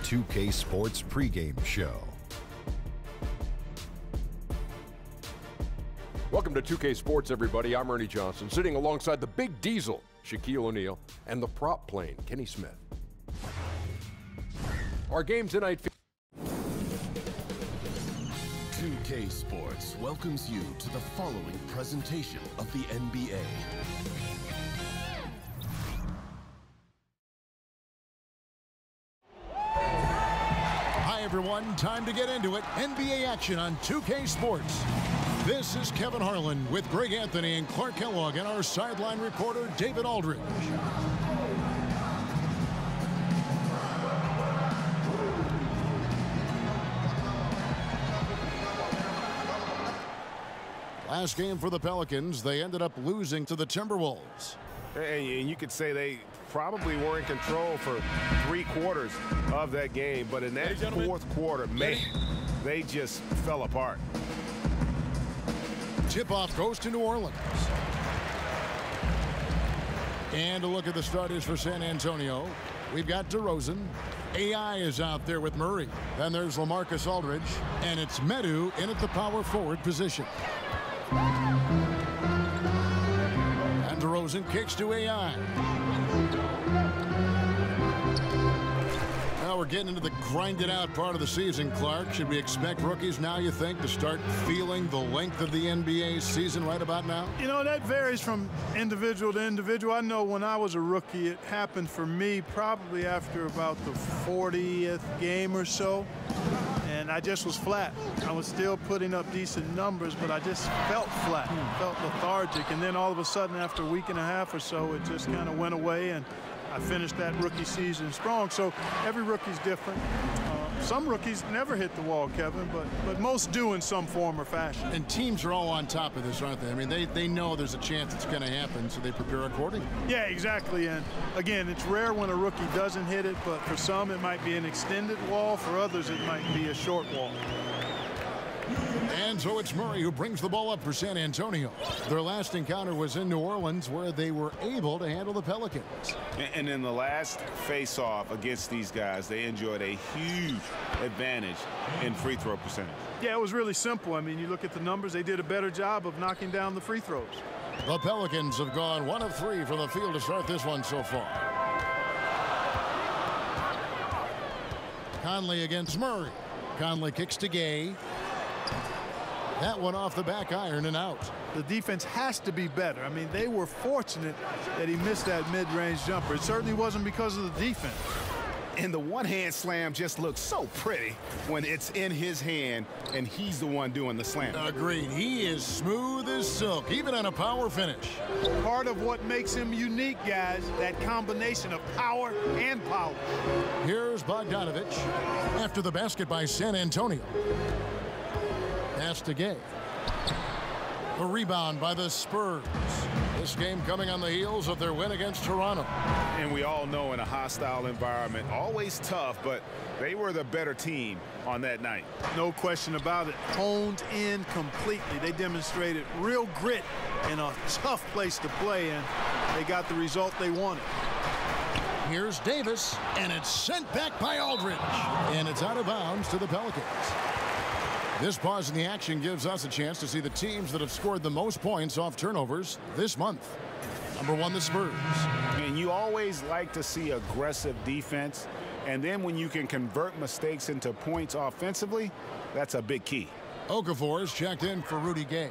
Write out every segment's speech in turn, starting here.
2K Sports pregame show. Welcome to 2K Sports, everybody. I'm Ernie Johnson, sitting alongside the Big Diesel, Shaquille O'Neal, and the prop plane, Kenny Smith. Our game tonight. 2K Sports welcomes you to the following presentation of the NBA. Hi, everyone. Time to get into it. NBA action on 2K Sports. This is Kevin Harlan with Greg Anthony and Clark Kellogg and our sideline reporter, David Aldridge. Last game for the Pelicans, they ended up losing to the Timberwolves. And you could say they probably were in control for 3 quarters of that game, but in that fourth quarter, man, they just fell apart. Tip-off goes to New Orleans. And a look at the starters for San Antonio. We've got DeRozan. AI is out there with Murray. Then there's LaMarcus Aldridge. And it's Medu in at the power forward position. And DeRozan kicks to AI. Now we're getting into the grind-it-out part of the season, Clark. Should we expect rookies now, you think, to start feeling the length of the NBA season right about now? You know, that varies from individual to individual. I know when I was a rookie, it happened for me probably after about the 40th game or so. And I just was flat. I was still putting up decent numbers, but I just felt flat, felt lethargic. And then all of a sudden, after a week and a half or so, it just kind of went away, and I finished that rookie season strong. So every rookie's different. Some rookies never hit the wall, Kevin, but most do in some form or fashion. And teams are all on top of this, aren't they? I mean, they know there's a chance it's going to happen, so they prepare accordingly. Yeah, exactly. And again, it's rare when a rookie doesn't hit it, but for some it might be an extended wall. For others, it might be a short wall. And so it's Murray who brings the ball up for San Antonio. Their last encounter was in New Orleans, where they were able to handle the Pelicans. And in the last face-off against these guys, they enjoyed a huge advantage in free throw percentage. Yeah, it was really simple. I mean, you look at the numbers, they did a better job of knocking down the free throws. The Pelicans have gone 1 of 3 from the field to start this one so far. Conley against Murray. Conley kicks to Gay. That one off the back iron and out. The defense has to be better. I mean, they were fortunate that he missed that mid-range jumper. It certainly wasn't because of the defense. And the one-hand slam just looks so pretty when it's in his hand and he's the one doing the slam. Agreed. He is smooth as silk, even on a power finish. Part of what makes him unique, guys, that combination of power and power. Here's Bogdanovich after the basket by San Antonio. Pass to Gay. The rebound by the Spurs. This game coming on the heels of their win against Toronto. And we all know in a hostile environment, always tough, but they were the better team on that night. No question about it. Honed in completely. They demonstrated real grit in a tough place to play, and they got the result they wanted. Here's Davis, and it's sent back by Aldridge. And it's out of bounds to the Pelicans. This pause in the action gives us a chance to see the teams that have scored the most points off turnovers this month. Number 1, the Spurs. And you always like to see aggressive defense, and then when you can convert mistakes into points offensively, that's a big key. Okafor is checked in for Rudy Gay.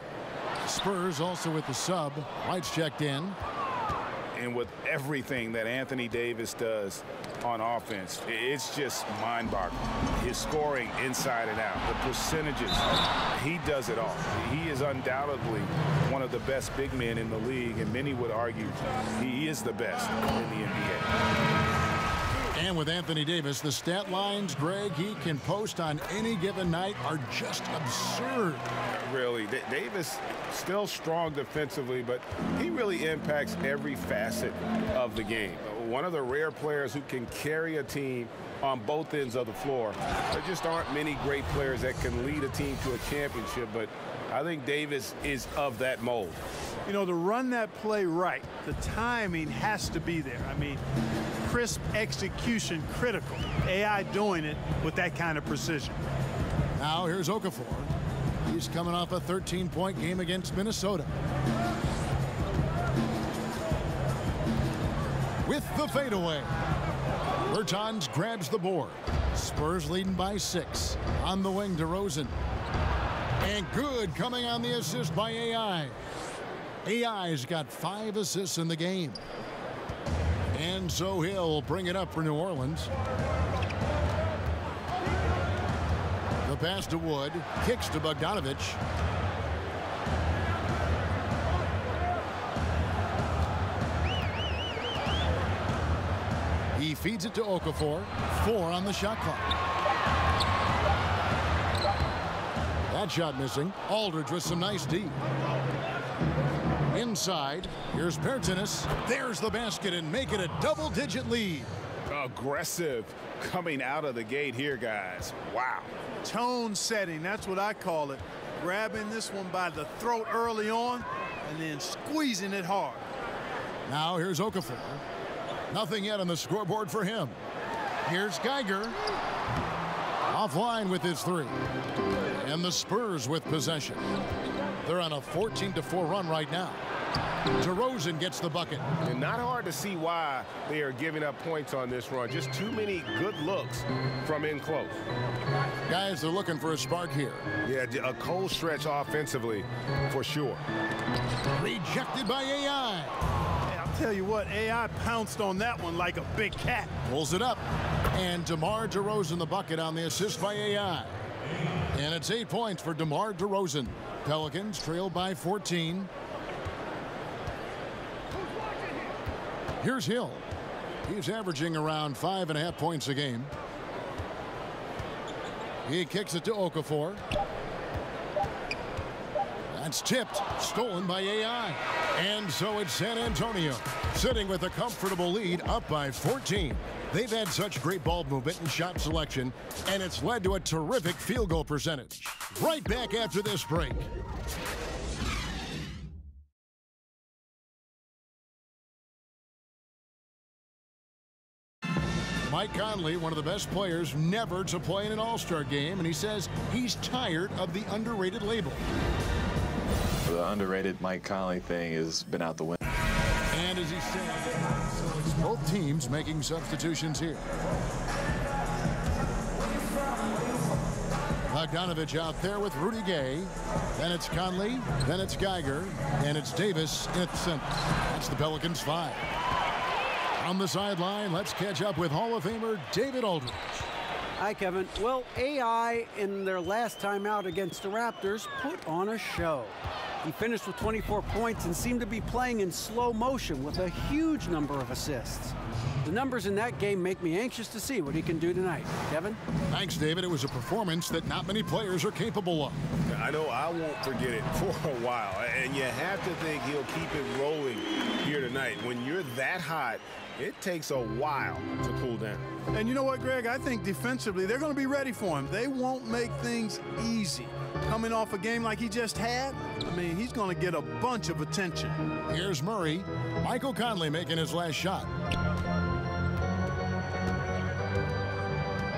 Spurs also with the sub. White's checked in. And with everything that Anthony Davis does on offense, it's just mind-boggling. His scoring inside and out, the percentages, he does it all. He is undoubtedly one of the best big men in the league, and many would argue he is the best in the NBA. And with Anthony Davis, the stat lines, Greg, he can post on any given night are just absurd. Really, Davis still strong defensively, but he really impacts every facet of the game. One of the rare players who can carry a team on both ends of the floor. There just aren't many great players that can lead a team to a championship, but I think Davis is of that mold. You know, to run that play right, the timing has to be there. I mean, crisp execution critical. AI doing it with that kind of precision. Now here's Okafor. He's coming off a 13-point game against Minnesota. With the fadeaway, Bertans grabs the board. Spurs leading by 6. On the wing, DeRozan. And good coming on the assist by AI. AI's got 5 assists in the game. And so he'll bring it up for New Orleans. The pass to Wood, kicks to Bogdanovic. He feeds it to Okafor. 4 on the shot clock. That shot missing. Aldridge with some nice D. Inside, here's Bertans. There's the basket and make it a double-digit lead. Aggressive coming out of the gate here, guys. Wow. Tone setting, that's what I call it. Grabbing this one by the throat early on and then squeezing it hard. Now here's Okafor. Nothing yet on the scoreboard for him. Here's Geiger. Offline with his 3. And the Spurs with possession. They're on a 14-4 run right now. DeRozan gets the bucket. And not hard to see why they are giving up points on this run. Just too many good looks from in close. Guys, they're looking for a spark here. Yeah, a cold stretch offensively for sure. Rejected by AI. Hey, I'll tell you what, AI pounced on that one like a big cat. Pulls it up. And DeMar DeRozan the bucket on the assist by AI. And it's 8 points for DeMar DeRozan. Pelicans trail by 14. Here's Hill. He's averaging around 5.5 points a game. He kicks it to Okafor. That's tipped, stolen by AI. And so it's San Antonio, sitting with a comfortable lead, up by 14. They've had such great ball movement and shot selection, and it's led to a terrific field goal percentage. Right back after this break. Mike Conley, one of the best players never to play in an All-Star game, and he says he's tired of the underrated label. The underrated Mike Conley thing has been out the window. And as he said, so it's both teams making substitutions here. Bogdanovic out there with Rudy Gay. Then it's Conley, then it's Geiger, and it's Davis at the center. That's the Pelicans 5. On the sideline, let's catch up with Hall of Famer David Aldridge. Hi, Kevin. Well, AI in their last time out against the Raptors put on a show. He finished with 24 points and seemed to be playing in slow motion with a huge number of assists. The numbers in that game make me anxious to see what he can do tonight. Kevin? Thanks, David. It was a performance that not many players are capable of. I know I won't forget it for a while, and you have to think he'll keep it rolling here tonight. When you're that hot, it takes a while to cool down. And you know what, Greg? I think defensively, they're going to be ready for him. They won't make things easy. Coming off a game like he just had, I mean, he's going to get a bunch of attention. Here's Murray. Michael Conley making his last shot.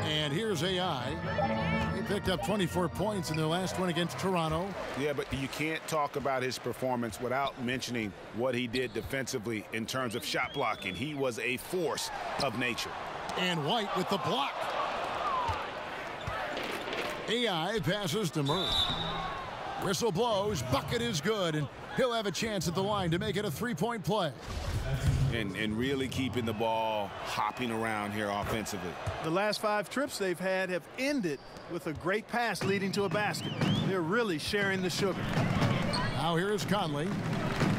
And here's AI. He picked up 24 points in their last one against Toronto. Yeah, but you can't talk about his performance without mentioning what he did defensively in terms of shot blocking. He was a force of nature. And White with the block. AI passes to Murray. Whistle blows, bucket is good, and he'll have a chance at the line to make it a three-point play. And really keeping the ball hopping around here offensively. The last 5 trips they've had have ended with a great pass leading to a basket. They're really sharing the sugar. Now here is Conley.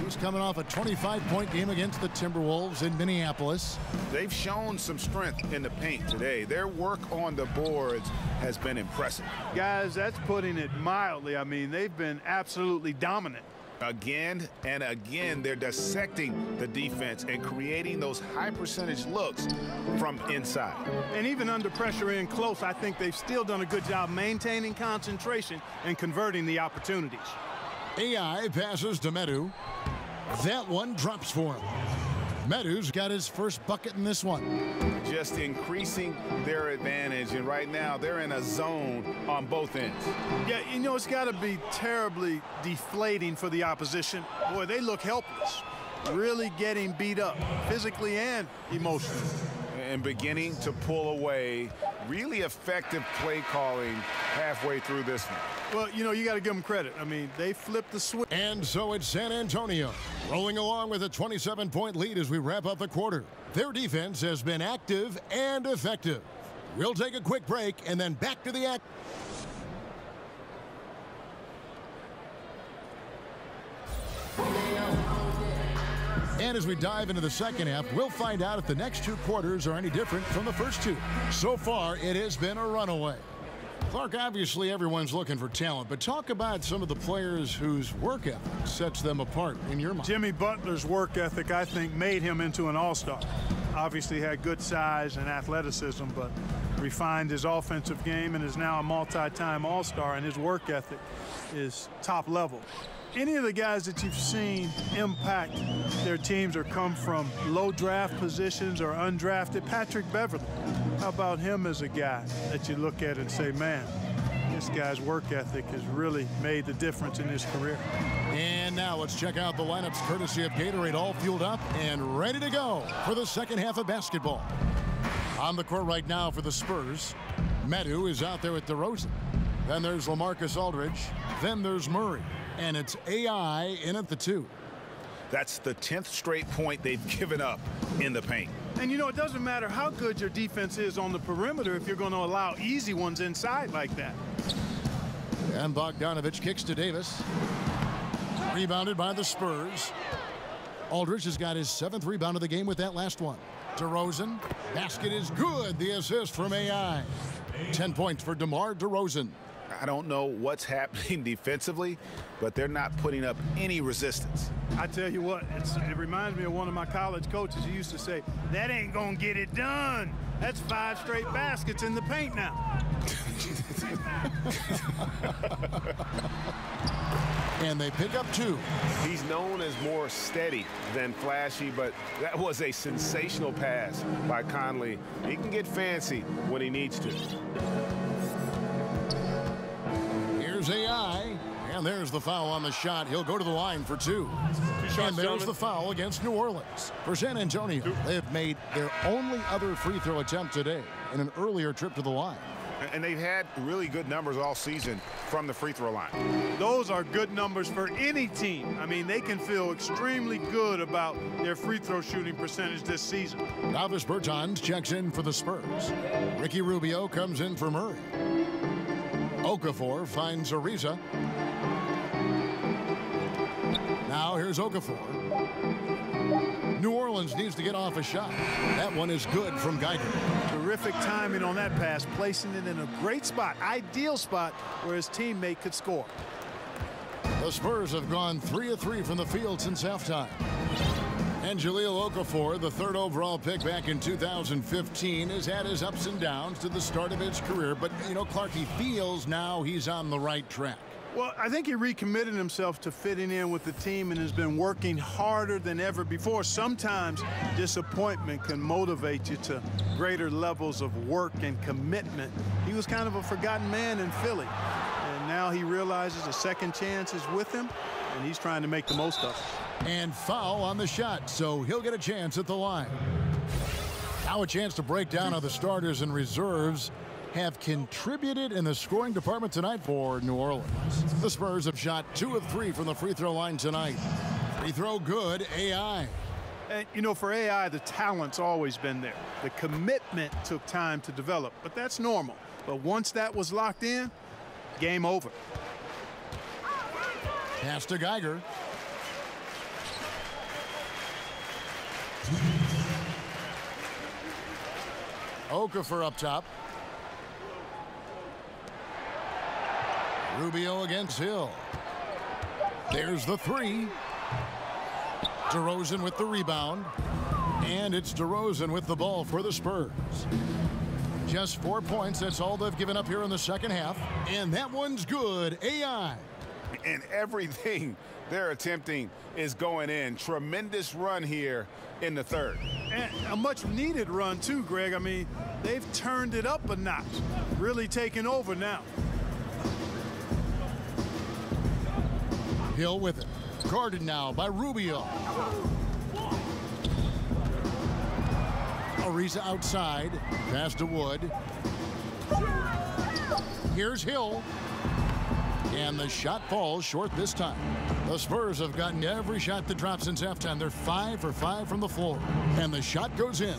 He's coming off a 25-point game against the Timberwolves in Minneapolis. They've shown some strength in the paint today. Their work on the boards has been impressive. Guys, that's putting it mildly. I mean, they've been absolutely dominant. Again and again, they're dissecting the defense and creating those high-percentage looks from inside. And even under pressure in close, I think they've still done a good job maintaining concentration and converting the opportunities. AI passes to Medu. That one drops for him. Medu's got his first bucket in this one. Just increasing their advantage, and right now they're in a zone on both ends. Yeah, you know, it's got to be terribly deflating for the opposition. Boy, they look helpless, really getting beat up physically and emotionally. And beginning to pull away. Really effective play calling halfway through this one. Well, you know, you got to give them credit. I mean, they flipped the switch. And so it's San Antonio rolling along with a 27-point lead as we wrap up the quarter. Their defense has been active and effective. We'll take a quick break and then back to the act. And as we dive into the second half, we'll find out if the next two quarters are any different from the first two. So far, it has been a runaway. Clark, obviously everyone's looking for talent, but talk about some of the players whose work ethic sets them apart in your mind. Jimmy Butler's work ethic, I think, made him into an all-star. Obviously had good size and athleticism, but refined his offensive game and is now a multi-time all-star, and his work ethic is top level. Any of the guys that you've seen impact their teams or come from low draft positions or undrafted, Patrick Beverley, how about him as a guy that you look at and say, man, this guy's work ethic has really made the difference in his career. And now let's check out the lineups courtesy of Gatorade, all fueled up and ready to go for the second half of basketball. On the court right now for the Spurs, Medu is out there with DeRozan. Then there's LaMarcus Aldridge. Then there's Murray. And it's AI in at the 2. That's the 10th straight point they've given up in the paint. And, you know, it doesn't matter how good your defense is on the perimeter if you're going to allow easy ones inside like that. And Bogdanovich kicks to Davis. Rebounded by the Spurs. Aldridge has got his 7th rebound of the game with that last one. DeRozan. Basket is good. The assist from AI. 10 points for DeMar DeRozan. I don't know what's happening defensively, but they're not putting up any resistance. I tell you what, it reminds me of one of my college coaches. He used to say, that ain't going to get it done. That's 5 straight baskets in the paint now. And they pick up 2. He's known as more steady than flashy, but that was a sensational pass by Conley. He can get fancy when he needs to. Here's AI, and there's the foul on the shot. He'll go to the line for 2. And there's the foul against New Orleans. For San Antonio, they have made their only other free throw attempt today in an earlier trip to the line. And they've had really good numbers all season from the free throw line. Those are good numbers for any team. I mean, they can feel extremely good about their free throw shooting percentage this season. Davis Bertans checks in for the Spurs. Ricky Rubio comes in for Murray. Okafor finds Ariza. Now here's Okafor. New Orleans needs to get off a shot. That one is good from Geiger. Terrific timing on that pass, placing it in a great spot, ideal spot where his teammate could score. The Spurs have gone 3 of 3 from the field since halftime. And Jahlil Okafor, the 3rd overall pick back in 2015, has had his ups and downs to the start of his career. But, you know, Clark, he feels now he's on the right track. Well, I think he recommitted himself to fitting in with the team and has been working harder than ever before. Sometimes disappointment can motivate you to greater levels of work and commitment. He was kind of a forgotten man in Philly, and now he realizes a second chance is with him, and he's trying to make the most of it. And foul on the shot, so he'll get a chance at the line. Now a chance to break down how the starters and reserves have contributed in the scoring department tonight for New Orleans. The Spurs have shot 2 of 3 from the free throw line tonight. Free throw good, AI. And, you know, for AI, the talent's always been there. The commitment took time to develop, but that's normal. But once that was locked in, game over. Pass to Geiger. Okafor up top. Rubio against Hill. There's the 3. DeRozan with the rebound. And it's DeRozan with the ball for the Spurs. Just 4 points. That's all they've given up here in the second half. And that one's good. AI. And everything they're attempting is going in. Tremendous run here in the third. And a much-needed run, too, Greg. I mean, they've turned it up a notch, really taking over now. Hill with it. Guarded now by Rubio. Ariza outside. Pass to Wood. Here's Hill. And the shot falls short this time. The Spurs have gotten every shot that dropped since halftime. They're 5 for 5 from the floor. And the shot goes in.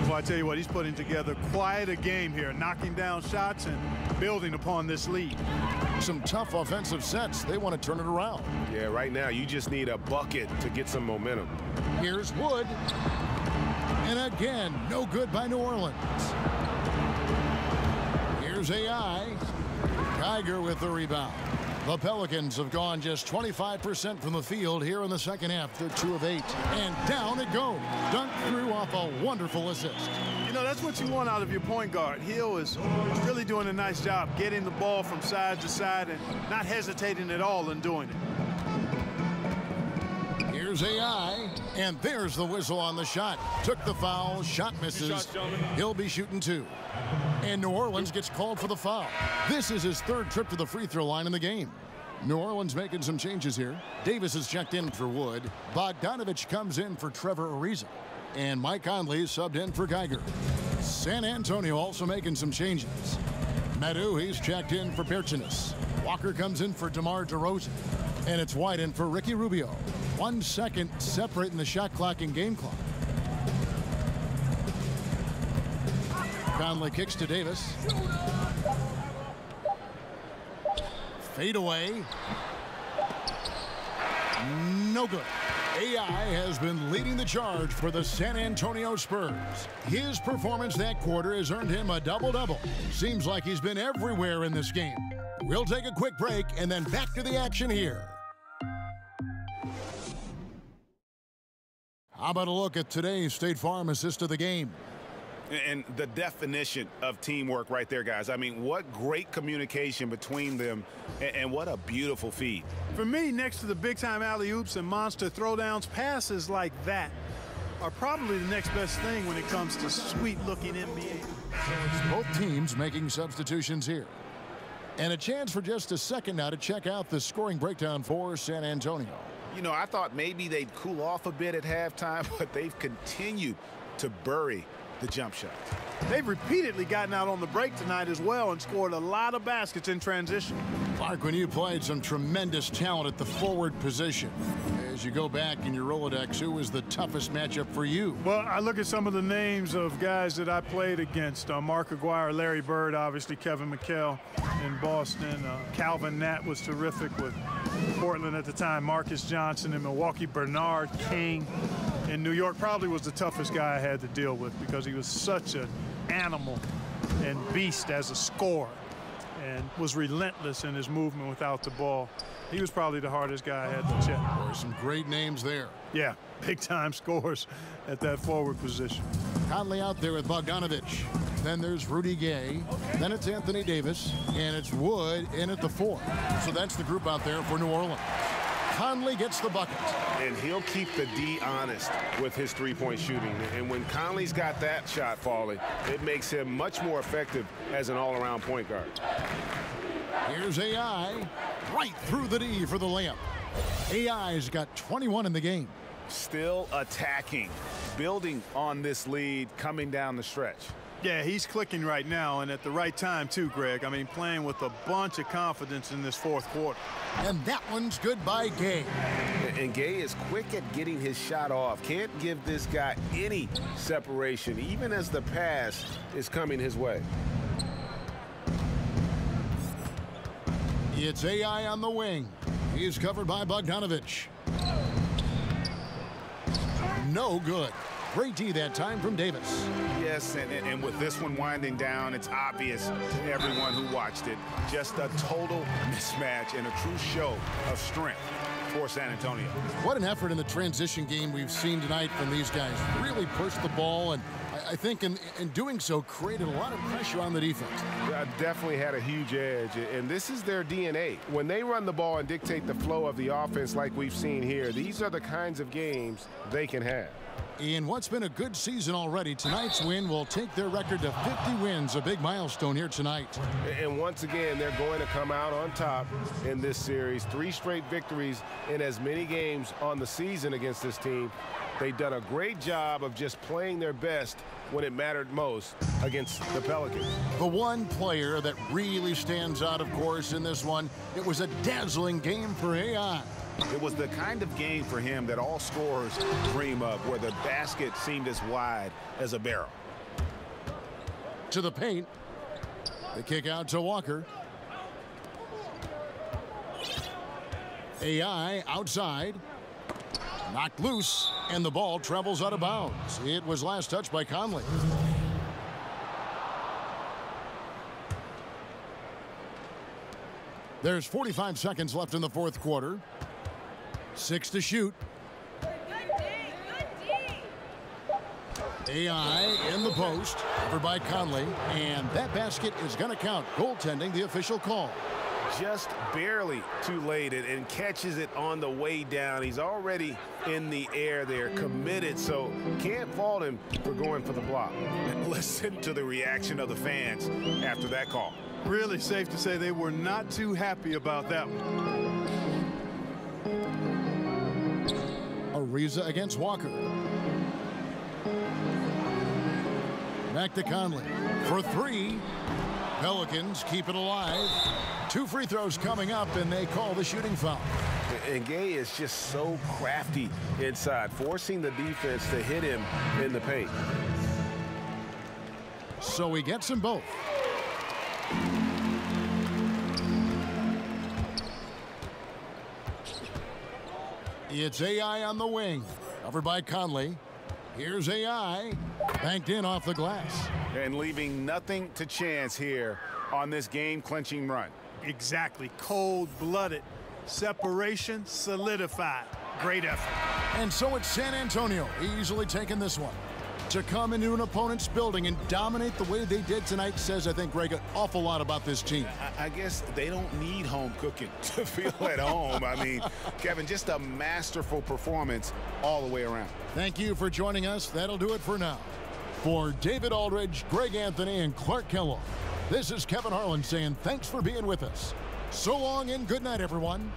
Well, I tell you what, he's putting together quite a game here, knocking down shots and building upon this lead. Some tough offensive sets. They want to turn it around. Yeah, right now you just need a bucket to get some momentum. Here's Wood. And again, no good by New Orleans. Here's AI. Geiger with the rebound. The Pelicans have gone just 25% from the field here in the second half. They're 2 of 8. And down it goes. Dunked through off a wonderful assist. You know, that's what you want out of your point guard. Hill is really doing a nice job getting the ball from side to side and not hesitating at all in doing it. Here's AI, and there's the whistle on the shot. Took the foul, shot misses. He'll be shooting 2. And New Orleans gets called for the foul. This is his 3rd trip to the free throw line in the game. New Orleans making some changes here. Davis is checked in for Wood. Bogdanovich comes in for Trevor Ariza. And Mike Conley is subbed in for Geiger. San Antonio also making some changes. Medu, he's checked in for Perchinis. Walker comes in for DeMar DeRozan. And it's White in for Ricky Rubio. 1 second separating the shot clock and game clock. Conley kicks to Davis. Fade away. No good. AI has been leading the charge for the San Antonio Spurs. His performance that quarter has earned him a double-double. Seems like he's been everywhere in this game. We'll take a quick break and then back to the action here. How about a look at today's State Farm assist of the game? And the definition of teamwork right there, guys. I mean, what great communication between them, and what a beautiful feed. For me, next to the big-time alley-oops and monster throwdowns, passes like that are probably the next best thing when it comes to sweet-looking NBA. Both teams making substitutions here. And a chance for just a second now to check out the scoring breakdown for San Antonio. You know, I thought maybe they'd cool off a bit at halftime, but they've continued to bury the jump shot. They've repeatedly gotten out on the break tonight as well and scored a lot of baskets in transition. Clark, when you played some tremendous talent at the forward position, as you go back in your Rolodex, who was the toughest matchup for you? Well, I look at some of the names of guys that I played against. Mark Aguirre, Larry Bird, obviously Kevin McHale in Boston. Calvin Nat was terrific with Portland at the time. Marcus Johnson in Milwaukee. Bernard King in New York probably was the toughest guy I had to deal with because he was such an animal and beast as a scorer and was relentless in his movement without the ball. He was probably the hardest guy I had to check. There's some great names there. Yeah, big-time scores at that forward position. Conley out there with Bogdanovich. Then there's Rudy Gay. Then it's Anthony Davis. And it's Wood in at the 4. So that's the group out there for New Orleans. Conley gets the bucket. And he'll keep the D honest with his three-point shooting. And when Conley's got that shot falling, it makes him much more effective as an all-around point guard. Here's AI. Right through the D for the layup. AI's got 21 in the game. Still attacking, building on this lead coming down the stretch. Yeah, he's clicking right now, and at the right time, too, Greg. I mean, playing with a bunch of confidence in this fourth quarter. And that one's good by Gay. And Gay is quick at getting his shot off. Can't give this guy any separation, even as the pass is coming his way. It's AI on the wing. He's covered by Bogdanovich. No good. Great D that time from Davis. Yes, and with this one winding down, it's obvious to everyone who watched it. Just a total mismatch and a true show of strength for San Antonio. What an effort in the transition game we've seen tonight from these guys. Really pushed the ball, and I think in doing so created a lot of pressure on the defense. Definitely had a huge edge, and this is their DNA. When they run the ball and dictate the flow of the offense like we've seen here, these are the kinds of games they can have. In what's been a good season already, tonight's win will take their record to 50 wins, a big milestone here tonight. And once again, they're going to come out on top in this series. 3 straight victories in as many games on the season against this team. They've done a great job of just playing their best when it mattered most against the Pelicans. The one player that really stands out, of course, in this one, it was a dazzling game for AI. It was the kind of game for him that all scorers dream of, where the basket seemed as wide as a barrel. To the paint. The kick out to Walker. AI outside. Knocked loose, and the ball travels out of bounds. It was last touched by Conley. There's 45 seconds left in the fourth quarter. 6 to shoot. AI in the post, covered by Conley, and that basket is going to count. Goaltending, the official call. Just barely too late and catches it on the way down. He's already in the air there, committed, so can't fault him for going for the block. And listen to the reaction of the fans after that call. Really safe to say they were not too happy about that one. Ariza against Walker. Back to Conley for 3. Pelicans keep it alive. 2 free throws coming up, and they call the shooting foul. And Gay is just so crafty inside, forcing the defense to hit him in the paint. So he gets them both. It's AI on the wing, covered by Conley. Here's AI, banked in off the glass. And leaving nothing to chance here on this game-clinching run. Exactly. Cold-blooded. Separation solidified. Great effort. And so it's San Antonio easily taking this one. To come into an opponent's building and dominate the way they did tonight says, I think, Greg, an awful lot about this team. I guess they don't need home cooking to feel at home. I mean, Kevin, just a masterful performance all the way around. Thank you for joining us. That'll do it for now. For David Aldridge, Greg Anthony, and Clark Kellogg, this is Kevin Harlan saying thanks for being with us. So long and good night, everyone.